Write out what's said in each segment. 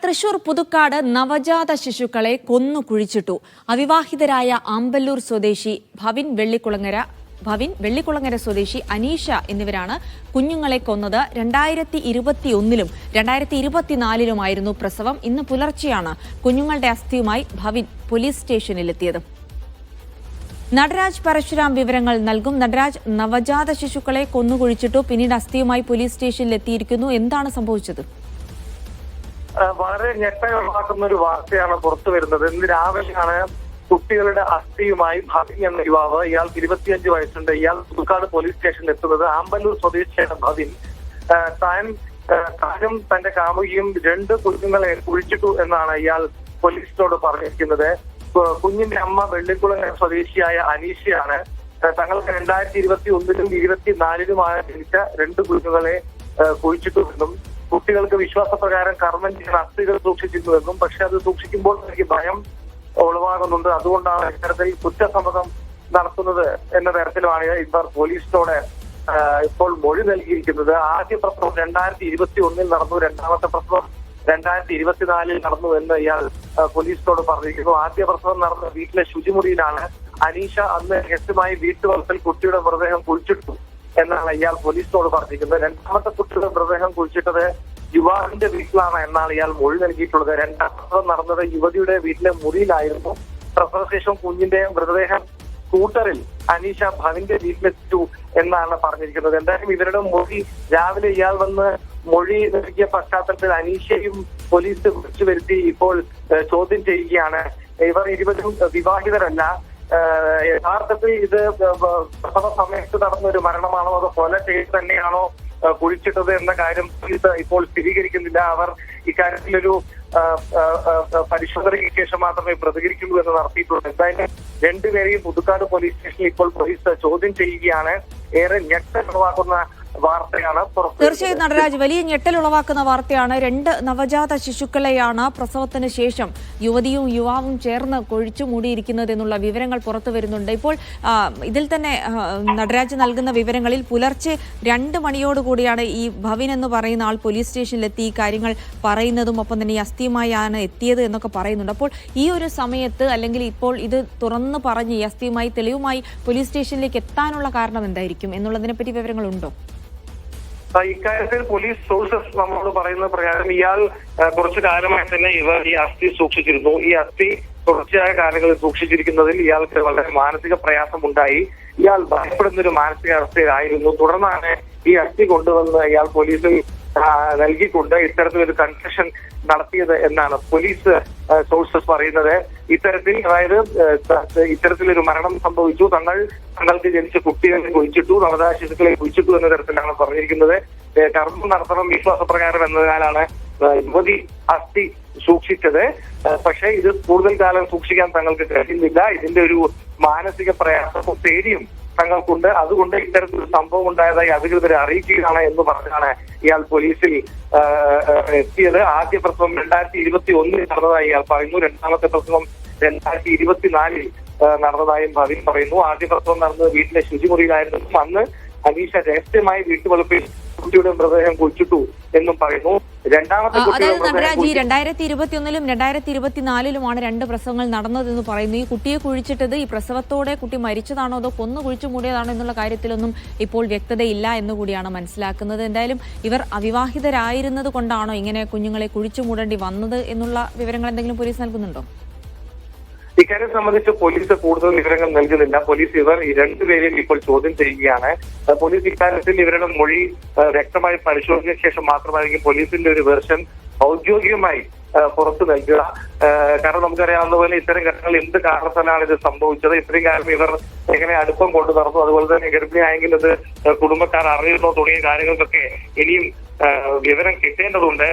തൃശൂർ പുതുക്കാട് നവജാത ശിശുക്കളെ കൊന്നു കുഴിച്ചിട്ടു. അവിവാഹിതരായ ആമ്പല്ലൂർ സ്വദേശി ഭവിൻ വെള്ളിക്കുളങ്ങര സ്വദേശി അനീഷ എന്നിവരാണ് കുഞ്ഞുങ്ങളെ കൊന്നത്. 2021-ലും 2024-ലുമായിരുന്നു പ്രസവം. ഇന്ന് പുലർച്ചെയാണ് കുഞ്ഞുങ്ങളുടെ അസ്ഥിയുമായി ഭവിൻ പോലീസ് സ്റ്റേഷനിലെത്തിയത്. നടരാജ് പരശുരാം വിവരങ്ങൾ നൽകും. നടരാജ്, നവജാത ശിശുക്കളെ കൊന്നുകുഴിച്ചിട്ടു, പിന്നീട് അസ്ഥിയുമായി പോലീസ് സ്റ്റേഷനിലെത്തിയിരിക്കുന്നു. എന്താണ് സംഭവിച്ചത്? വളരെ ഞെട്ടയുണ്ടാക്കുന്ന ഒരു വാർത്തയാണ് പുറത്തു വരുന്നത്. ഇന്ന് രാവിലെയാണ് കുട്ടികളുടെ അസ്ഥിയുമായി ഭവിൻ എന്ന യുവാവ്, ഇയാൾക്ക് 25 വയസ്സുണ്ട്, ഇയാൾ പുതുക്കാട് പോലീസ് സ്റ്റേഷനിൽ എത്തുന്നത്. ആമ്പല്ലൂർ സ്വദേശിയാണ് ഭവിൻ. താനും തന്റെ കാമുകിയും 2 കുഞ്ഞുങ്ങളെ കുഴിച്ചിട്ടു എന്നാണ് ഇയാൾ പോലീസിനോട് പറഞ്ഞിരിക്കുന്നത്. കുഞ്ഞിന്റെ അമ്മ വെള്ളിക്കുളങ്ങര സ്വദേശിയായ അനീഷയാണ്. തങ്ങൾക്ക് 2021-ലും 2024-ലുമായി ജനിച്ച 2 കുഞ്ഞുങ്ങളെ കുഴിച്ചിട്ടുവെന്നും കുട്ടികൾക്ക് വിശ്വാസപ്രകാരം കർമ്മം ചെയ്യുന്ന അസ്ഥികൾ സൂക്ഷിച്ചിരുന്നുവെന്നും, പക്ഷെ അത് സൂക്ഷിക്കുമ്പോൾ എനിക്ക് ഭയം ഉളവാകുന്നുണ്ട്, അതുകൊണ്ടാണ് ഇത്തരത്തിൽ കുറ്റസമ്മതം നടത്തുന്നത് എന്ന തരത്തിലുമാണ് ഇവർ പോലീസിനോട് ഇപ്പോൾ മൊഴി നൽകിയിരിക്കുന്നത്. ആദ്യ പ്രസവം 2021-ൽ നടന്നു, രണ്ടാമത്തെ പ്രസവം 2024-ൽ നടന്നു എന്ന് ഇയാൾ പോലീസിനോട് പറഞ്ഞിരിക്കുന്നു. ആദ്യ പ്രസവം നടന്ന വീട്ടിലെ ശുചിമുറിയിലാണ് അനീഷ അന്ന് രഹസ്യമായി വീട്ടുവളപ്പിൽ കുട്ടിയുടെ മൃതദേഹം കുഴിച്ചിട്ടു എന്നാണ് ഇയാൾ പോലീസിനോട് പറഞ്ഞിരിക്കുന്നത്. രണ്ടാമത്തെ കുട്ടിയുടെ മൃതദേഹം കുഴിച്ചിട്ടത് യുവാവിന്റെ വീട്ടിലാണ് എന്നാണ് ഇയാൾ മൊഴി നൽകിയിട്ടുള്ളത്. രണ്ടാം പ്രസവം നടന്നത് യുവതിയുടെ വീട്ടിലെ മുറിയിലായിരുന്നു. പ്രസവശേഷം കുഞ്ഞിന്റെ മൃതദേഹം സ്കൂട്ടറിൽ അനീഷ ഭവിന്റെ വീട്ടിലെത്തിച്ചു എന്നാണ് പറഞ്ഞിരിക്കുന്നത്. എന്തായാലും ഇവരുടെ മൊഴി രാവിലെ ഇയാൾ വന്ന് മൊഴി നൽകിയ പശ്ചാത്തലത്തിൽ അനീഷയും പോലീസ് വിളിച്ചു വരുത്തി ഇപ്പോൾ ചോദ്യം ചെയ്യുകയാണ്. ഇവർ 20-രും വിവാഹിതരല്ല. യഥാർത്ഥത്തിൽ ഇത് പ്രസവ സമയത്ത് നടന്ന ഒരു മരണമാണോ അതോ കൊല ചെയ്ത് തന്നെയാണോ കുഴിച്ചിട്ടത് എന്ന കാര്യം പോലീസ് ഇപ്പോൾ സ്ഥിരീകരിക്കുന്നില്ല. അവർ ഇക്കാര്യത്തിലൊരു പരിശോധനയ്ക്ക് ശേഷം മാത്രമേ പ്രതികരിക്കുള്ളൂ എന്ന് നടത്തിയിട്ടുള്ളൂ. എന്തായാലും 2 പേരെയും പുതുക്കാട് പോലീസ് സ്റ്റേഷനിൽ ഇപ്പോൾ പോലീസ് ചോദ്യം ചെയ്യുകയാണ്. ഏറെ ഞെട്ടലുളവാക്കുന്ന വാർത്തയാണ്. തീർച്ചയായും നടരാജ്, വലിയ ഞെട്ടലുളവാക്കുന്ന വാർത്തയാണ്. 2 നവജാത ശിശുക്കളെയാണ് പ്രസവത്തിന് ശേഷം യുവതിയും യുവാവും ചേർന്ന് കൊഴിച്ചു മൂടിയിരിക്കുന്നത് എന്നുള്ള വിവരങ്ങൾ പുറത്തു വരുന്നുണ്ട്. ഇപ്പോൾ ഇതിൽ തന്നെ നടരാജ് നൽകുന്ന വിവരങ്ങളിൽ പുലർച്ചെ 2 മണിയോടുകൂടിയാണ് ഈ ഭവിൻ എന്ന് പറയുന്ന ആൾ പോലീസ് സ്റ്റേഷനിലെത്തി ഈ കാര്യങ്ങൾ പറയുന്നതും ഒപ്പം തന്നെ ഈ അസ്ഥിയുമായാണ് എത്തിയത് എന്നൊക്കെ പറയുന്നുണ്ട്. അപ്പോൾ ഈ ഒരു സമയത്ത് അല്ലെങ്കിൽ ഇപ്പോൾ ഇത് തുറന്നു പറഞ്ഞ് ഈ അസ്ഥിയുമായി തെളിവുമായി പോലീസ് സ്റ്റേഷനിലേക്ക് എത്താനുള്ള കാരണം എന്തായിരിക്കും എന്നുള്ളതിനെ പറ്റി വിവരങ്ങളുണ്ടോ? ഇക്കാര്യത്തിൽ പോലീസ് സോഴ്സസ് നമ്മളോട് പറയുന്ന പ്രകാരം ഇയാൾ കുറച്ചു കാലമായി തന്നെ ഇവർ ഈ അസ്ഥി സൂക്ഷിച്ചിരുന്നു. ഈ അസ്ഥി തുടർച്ചയായ കാലങ്ങളിൽ സൂക്ഷിച്ചിരിക്കുന്നതിൽ ഇയാൾക്ക് വളരെ മാനസിക പ്രയാസമുണ്ടായി. ഇയാൾ ഭയപ്പെടുന്ന ഒരു മാനസികാവസ്ഥയിലായിരുന്നു. തുടർന്നാണ് ഈ അസ്ഥി കൊണ്ടുവന്ന് ഇയാൾ പോലീസിൽ നൽകിക്കൊണ്ട് ഇത്തരത്തിലൊരു കൺഫെഷൻ നടത്തിയത് എന്നാണ് പോലീസ് സോഴ്സസ് പറയുന്നത്. ഇത്തരത്തിലൊരു മരണം സംഭവിച്ചു, തങ്ങൾക്ക് ജനിച്ച കുട്ടികളെ കുഴിച്ചിട്ടു, നവജാത ശിശുക്കളെ കുഴിച്ചിട്ടു എന്ന തരത്തിലാണ് പറഞ്ഞിരിക്കുന്നത്. കർമ്മം നടത്തണം വിശ്വാസപ്രകാരം എന്നതിനാലാണ് യുവതി അസ്ഥി സൂക്ഷിച്ചത്. പക്ഷേ ഇത് കൂടുതൽ കാലം സൂക്ഷിക്കാൻ തങ്ങൾക്ക് കഴിയുന്നില്ല. ഇതിന്റെ ഒരു മാനസിക പ്രയാസവും പേടിയും തങ്ങൾക്കുണ്ട്. അതുകൊണ്ട് ഇത്തരത്തിലൊരു സംഭവം ഉണ്ടായതായി അധികൃതരെ അറിയിക്കുകയാണ് എന്ന് പറഞ്ഞാണ് ഇയാൾ പോലീസിൽ എത്തിയത്. ആദ്യ പ്രസവം 2021-ൽ നടന്നതായി ഇയാൾ പറയുന്നു. രണ്ടാമത്തെ പ്രസവം 2024-ൽ നടന്നതായും ഭവിൻ പറയുന്നു. ആദ്യ പ്രസവം നടന്നത് വീട്ടിലെ ശുചിമുറിയിലായിരുന്നു. അന്ന് അനീഷ രഹസ്യമായി വീട്ടുവളപ്പിൽ കുട്ടിയുടെ മൃതദേഹം കുഴിച്ചിട്ടു എന്നും പറയുന്നു. രണ്ടാമത്തെ അതായത് നടരാജ്, ഈ 2021-ലും 2024-ലുമാണ് 2 പ്രസവങ്ങൾ നടന്നതെന്ന് പറയുന്നു. ഈ കുട്ടിയെ കുഴിച്ചിട്ടത് ഈ പ്രസവത്തോടെ കുട്ടി മരിച്ചതാണോ അതോ കൊന്നു കുഴിച്ചു മൂടിയതാണോ എന്നുള്ള കാര്യത്തിലൊന്നും ഇപ്പോൾ വ്യക്തതയില്ല എന്നുകൂടിയാണ് മനസ്സിലാക്കുന്നത്. എന്തായാലും ഇവർ അവിവാഹിതരായിരുന്നത് കൊണ്ടാണോ ഇങ്ങനെ കുഞ്ഞുങ്ങളെ കുഴിച്ചു മൂടേണ്ടി വന്നത് എന്നുള്ള വിവരങ്ങൾ എന്തെങ്കിലും പോലീസ് നൽകുന്നുണ്ടോ? ഇക്കാര്യം സംബന്ധിച്ച് പോലീസ് കൂടുതൽ വിവരങ്ങൾ നൽകുന്നില്ല. പോലീസ് ഇവർ 2 പേരെയും ഇപ്പോൾ ചോദ്യം ചെയ്യുകയാണ്. പോലീസ് ഇക്കാര്യത്തിൽ ഇവരുടെ മൊഴി വ്യക്തമായി പരിശോധിച്ച ശേഷം മാത്രമായിരിക്കും പോലീസിന്റെ ഒരു വെർഷൻ ഔദ്യോഗികമായി പുറത്തു നൽകുക. കാരണം നമുക്കറിയാവുന്ന പോലെ ഇത്തരം ഘട്ടങ്ങൾ എന്ത് കാരണത്താലാണ് ഇത് സംഭവിച്ചത്, ഇത്രയും കാലം ഇവർ എങ്ങനെ അടുപ്പം കൊണ്ടു നടന്നു, അതുപോലെ തന്നെ ഗർഭിണിയായെങ്കിൽ അത് കുടുംബക്കാർ അറിയുന്നോ തുടങ്ങിയ കാര്യങ്ങൾക്കൊക്കെ ഇനിയും വിവരം കിട്ടേണ്ടതുണ്ട്.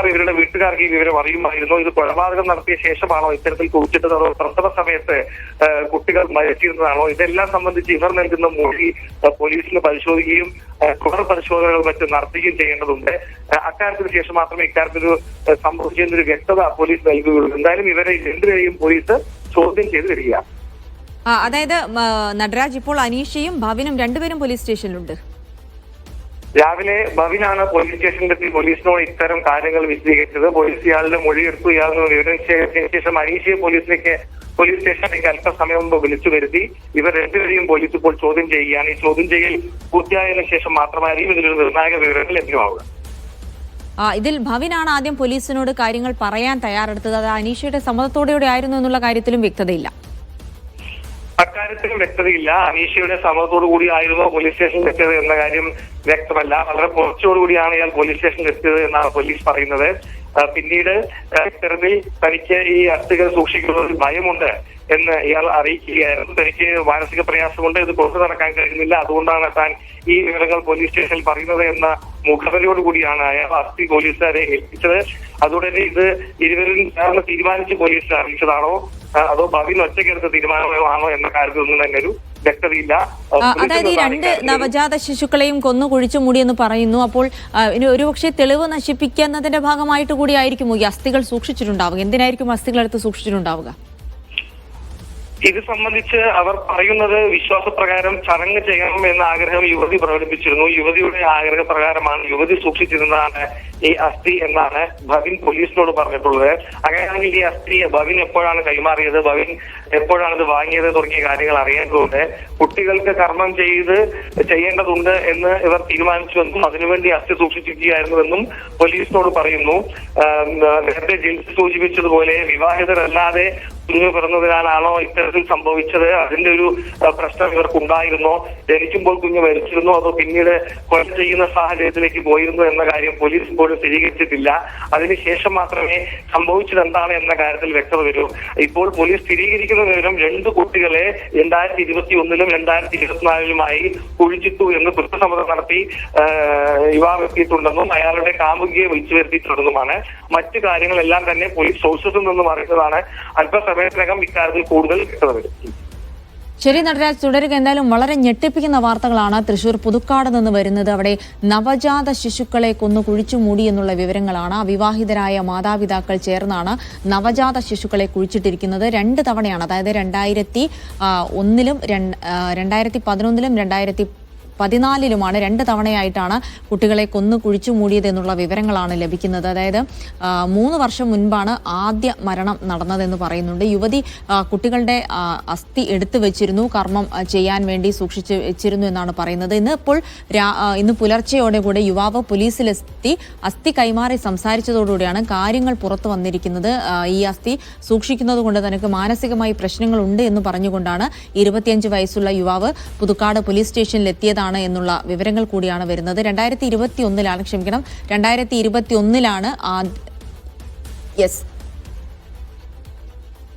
ഇവരുടെ വീട്ടുകാർക്ക് ഈ വിവരം അറിയുമായിരുന്നു. ഇത് കൊലപാതകം നടത്തിയ ശേഷമാണോ ഇത്തരത്തിൽ കുഴിച്ചിട്ടത്, അതോ പ്രസവ സമയത്ത് കുട്ടികൾ മരിച്ചിരുന്നതാണോ, ഇതെല്ലാം സംബന്ധിച്ച് ഇവർ നൽകുന്ന മൊഴി പോലീസിന് പരിശോധിക്കുകയും തുടർ പരിശോധനകൾ മറ്റും നടത്തുകയും ചെയ്യേണ്ടതുണ്ട്. അക്കാര്യത്തിന് ശേഷം മാത്രമേ ഇക്കാര്യത്തിൽ സംഭവിച്ചതിനൊരു വ്യക്തത പോലീസ് നൽകുകയുള്ളൂ. എന്തായാലും ഇവരെ 2 പേരെയും പോലീസ് ചോദ്യം ചെയ്ത് വരികയാണ്. അതായത് നടരാജ്, ഇപ്പോൾ അനീഷയും ഭവിനും 2 പേരും പോലീസ് സ്റ്റേഷനിലുണ്ട്. രാവിലെ ബവിനാണ് പോലീസ് സ്റ്റേഷനിലെത്തി പോലീസിനോട് ഇത്തരം കാര്യങ്ങൾ വിശദീകരിച്ചത്. പോലീസ് ഇയാളുടെ മൊഴിയെടുത്തു. ഇയാളുടെ വിവരം ശേഷം അനീഷയെ പോലീസ് സ്റ്റേഷനിലേക്ക് അല്പസമയം മുമ്പ് വിളിച്ചു വരുത്തി. ഇവർ രണ്ടുപേരെയും പോലീസ് ഇപ്പോൾ ചോദ്യം ചെയ്യുകയാണ്. ഈ ചോദ്യം ചെയ്യൽ പൂർത്തിയായതിനു ശേഷം മാത്രമായിരിക്കും ഇതിലൊരു നിർണായക വിവരങ്ങൾ ലഭ്യമാവുക. ഇതിൽ ഭവിനാണ് ആദ്യം പോലീസിനോട് കാര്യങ്ങൾ പറയാൻ തയ്യാറെടുത്തത്. അത് അനീഷയുടെ സമ്മതത്തോടെയോടെ ആയിരുന്നു എന്നുള്ള കാര്യത്തിലും വ്യക്തതയില്ല. അക്കാര്യത്തിലും വ്യക്തതയില്ല. അനീഷയുടെ സമ്മതത്തോടു കൂടി ആയിരുന്നോ പോലീസ് സ്റ്റേഷനിൽ എത്തിയത് എന്ന കാര്യം വ്യക്തമല്ല. വളരെ കുറച്ചോടുകൂടിയാണ് ഇയാൾ പോലീസ് സ്റ്റേഷനിൽ എത്തിയത് എന്നാണ് പോലീസ് പറയുന്നത്. പിന്നീട് ഇത്തരത്തിൽ തനിക്ക് ഈ അസ്ഥികൾ സൂക്ഷിക്കുന്നതിൽ ഭയമുണ്ട് എന്ന് ഇയാൾ അറിയിക്കുകയായിരുന്നു. തനിക്ക് മാനസിക പ്രയാസമുണ്ട്, ഇത് കൊണ്ടു നടക്കാൻ കഴിയുന്നില്ല, അതുകൊണ്ടാണ് താൻ ഈ വിവരങ്ങൾ പോലീസ് സ്റ്റേഷനിൽ പറയുന്നത് എന്ന മുഖവരിയോടുകൂടിയാണ് അയാൾ അസ്ഥി പോലീസുകാരെ ഏൽപ്പിച്ചത്. അതുകൊണ്ട് ഇത് ഇരുവരും ചേർന്ന് തീരുമാനിച്ച് പോലീസിനെ അറിയിച്ചതാണോ അതോ ഭവിൻ ഒറ്റയ്ക്കെടുത്ത തീരുമാനമാണോ എന്ന കാര്യത്തിലൊന്നും തന്നെ ഒരു വ്യക്തതയില്ല. അതായത് ഈ രണ്ട് നവജാത ശിശുക്കളെയും കൊന്നു കുഴിച്ചു മൂടിയെന്ന് പറയുന്നു. അപ്പോൾ ഇനി ഒരുപക്ഷെ തെളിവ് നശിപ്പിക്കുന്നതിന്റെ ഭാഗമായിട്ട് കൂടി ആയിരിക്കുമോ ഈ അസ്ഥികൾ സൂക്ഷിച്ചിട്ടുണ്ടാവുക? എന്തിനായിരിക്കും അസ്ഥികൾ എടുത്ത് സൂക്ഷിച്ചിട്ടുണ്ടാവുക? ഇത് സംബന്ധിച്ച് അവർ പറയുന്നത് വിശ്വാസപ്രകാരം ചടങ്ങ് ചെയ്യണം എന്ന ആഗ്രഹം യുവതി പ്രകടിപ്പിച്ചിരുന്നു. യുവതിയുടെ ആഗ്രഹപ്രകാരമാണ് യുവതി സൂക്ഷിച്ചിരുന്നതാണ് ഈ അസ്ഥി എന്നാണ് ഭവിൻ പോലീസിനോട് പറഞ്ഞിട്ടുള്ളത്. അങ്ങനെയാണെങ്കിൽ ഈ അസ്ഥി ഭവിൻ എപ്പോഴാണ് കൈമാറിയത്, ഭവിൻ എപ്പോഴാണ് ഇത് വാങ്ങിയത് തുടങ്ങിയ കാര്യങ്ങൾ അറിയേണ്ടതുണ്ട്. കുട്ടികൾക്ക് കർമ്മം ചെയ്യേണ്ടതുണ്ട് എന്ന് ഇവർ തീരുമാനിച്ചുവെന്നും അതിനുവേണ്ടി അസ്ഥി സൂക്ഷിച്ചിരിക്കുകയായിരുന്നുവെന്നും പോലീസിനോട് പറയുന്നു. നേരത്തെ ജിൽസ് സൂചിപ്പിച്ചതുപോലെ വിവാഹിതരല്ലാതെ കുഞ്ഞു പിറന്നതിനാലാണോ ഇത്തരത്തിൽ സംഭവിച്ചത്, അതിന്റെ ഒരു പ്രശ്നം ഇവർക്കുണ്ടായിരുന്നോ, ജനിക്കുമ്പോൾ കുഞ്ഞ് മരിച്ചിരുന്നോ അതോ പിന്നീട് കൊല ചെയ്യുന്ന സാഹചര്യത്തിലേക്ക് പോയിരുന്നു എന്ന കാര്യം പോലീസ് ഇപ്പോഴും സ്ഥിരീകരിച്ചിട്ടില്ല. അതിനുശേഷം മാത്രമേ സംഭവിച്ചത് എന്താണ് എന്ന കാര്യത്തിൽ വ്യക്തത വരൂ. ഇപ്പോൾ പോലീസ് സ്ഥിരീകരിക്കുന്ന വിവരം 2 കുട്ടികളെ 2021-ലും 2024-ലുമായി കുഴിച്ചിട്ടു എന്ന് കുറ്റസമ്മതം നടത്തി യുവാവ് എത്തിയിട്ടുണ്ടെന്നും അയാളുടെ കാമുകിയെ വിളിച്ചു വരുത്തിയിട്ടുണ്ടെന്നുമാണ്. മറ്റു കാര്യങ്ങളെല്ലാം തന്നെ പോലീസ് സോഴ്സസിൽ നിന്നും അറിയുന്നതാണ്. അല്പസമയത്തിനകം ഇക്കാര്യത്തിൽ കൂടുതൽ വ്യക്തത വരും. ശരി നടരാജ്, തുടരുക. എന്തായാലും വളരെ ഞെട്ടിപ്പിക്കുന്ന വാർത്തകളാണ് തൃശൂർ പുതുക്കാട് നിന്ന് വരുന്നത്. അവിടെ നവജാത ശിശുക്കളെ കൊന്നു കുഴിച്ചു മൂടി എന്നുള്ള വിവരങ്ങളാണ്. അവിവാഹിതരായ മാതാപിതാക്കൾ ചേർന്നാണ് നവജാത ശിശുക്കളെ കുഴിച്ചിട്ടിരിക്കുന്നത്. 2 തവണയാണ്, അതായത് 2001-ലും 2011-ലും 2014-ലുമാണ് 2 തവണയായിട്ടാണ് കുട്ടികളെ കൊന്നു കുഴിച്ചു മൂടിയത് എന്നുള്ള വിവരങ്ങളാണ് ലഭിക്കുന്നത്. അതായത് 3 വർഷം മുൻപാണ് ആദ്യ മരണം നടന്നതെന്ന് പറയുന്നുണ്ട്. യുവതി കുട്ടികളുടെ അസ്ഥി എടുത്തു വെച്ചിരുന്നു, കർമ്മം ചെയ്യാൻ വേണ്ടി സൂക്ഷിച്ചു വെച്ചിരുന്നു എന്നാണ് പറയുന്നത്. ഇന്ന് പുലർച്ചെയോടെ കൂടെ യുവാവ് പോലീസിലെത്തി അസ്ഥി കൈമാറി സംസാരിച്ചതോടുകൂടിയാണ് കാര്യങ്ങൾ പുറത്തു വന്നിരിക്കുന്നത്. ഈ അസ്ഥി സൂക്ഷിക്കുന്നത് കൊണ്ട് തനിക്ക് മാനസികമായി പ്രശ്നങ്ങളുണ്ട് എന്ന് പറഞ്ഞുകൊണ്ടാണ് 25 വയസ്സുള്ള യുവാവ് പുതുക്കാട് പോലീസ് സ്റ്റേഷനിൽ എത്തിയതാണ് എന്നുള്ള വിവരങ്ങൾ കൂടിയാണ് വരുന്നത്. 2021-ലാണ്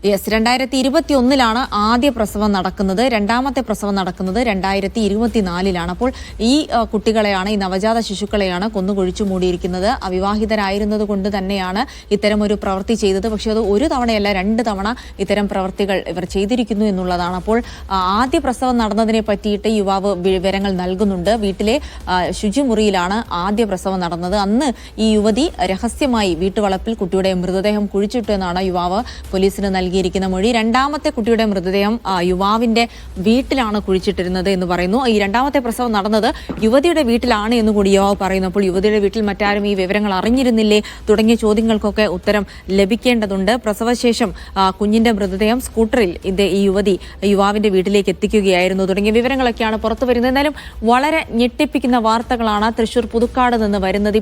2021-ലാണ് ആദ്യ പ്രസവം നടക്കുന്നത്. രണ്ടാമത്തെ പ്രസവം നടക്കുന്നത് 2024-ലാണ്. അപ്പോൾ ഈ കുട്ടികളെയാണ്, ഈ നവജാത ശിശുക്കളെയാണ് കൊന്നുകുഴിച്ചു മൂടിയിരിക്കുന്നത്. അവിവാഹിതരായിരുന്നത് കൊണ്ട് തന്നെയാണ് ഇത്തരമൊരു പ്രവൃത്തി ചെയ്തത്. പക്ഷേ അത് 1 തവണയല്ല 2 തവണ ഇത്തരം പ്രവൃത്തികൾ ഇവർ ചെയ്തിരിക്കുന്നു എന്നുള്ളതാണ്. അപ്പോൾ ആദ്യ പ്രസവം നടന്നതിനെ പറ്റിയിട്ട് യുവാവ് വിവരങ്ങൾ നൽകുന്നുണ്ട്. വീട്ടിലെ ശുചിമുറിയിലാണ് ആദ്യ പ്രസവം നടന്നത്. അന്ന് ഈ യുവതി രഹസ്യമായി വീട്ടുവളപ്പിൽ കുട്ടിയുടെ മൃതദേഹം കുഴിച്ചിട്ടു എന്നാണ് യുവാവ് പോലീസിന് നൽകിയിരിക്കുന്ന മൊഴി. രണ്ടാമത്തെ കുട്ടിയുടെ മൃതദേഹം യുവാവിന്റെ വീട്ടിലാണ് കുഴിച്ചിട്ടിരുന്നത് എന്ന് പറയുന്നു. ഈ 2ാമത്തെ പ്രസവം നടന്നത് യുവതിയുടെ വീട്ടിലാണ് എന്ന് കൂടി യുവാവ് പറയുന്നു. അപ്പോൾ യുവതിയുടെ വീട്ടിൽ മറ്റാരും ഈ വിവരങ്ങൾ അറിഞ്ഞിരുന്നില്ലേ തുടങ്ങിയ ചോദ്യങ്ങൾക്കൊക്കെ ഉത്തരം ലഭിക്കേണ്ടതുണ്ട്. പ്രസവശേഷം കുഞ്ഞിന്റെ മൃതദേഹം സ്കൂട്ടറിൽ ഈ യുവതി യുവാവിന്റെ വീട്ടിലേക്ക് എത്തിക്കുകയായിരുന്നു തുടങ്ങിയ വിവരങ്ങളൊക്കെയാണ് പുറത്തു വരുന്നത്. എന്തായാലും വളരെ ഞെട്ടിപ്പിക്കുന്ന വാർത്തകളാണ് തൃശൂർ പുതുക്കാട് നിന്ന് വരുന്നത്.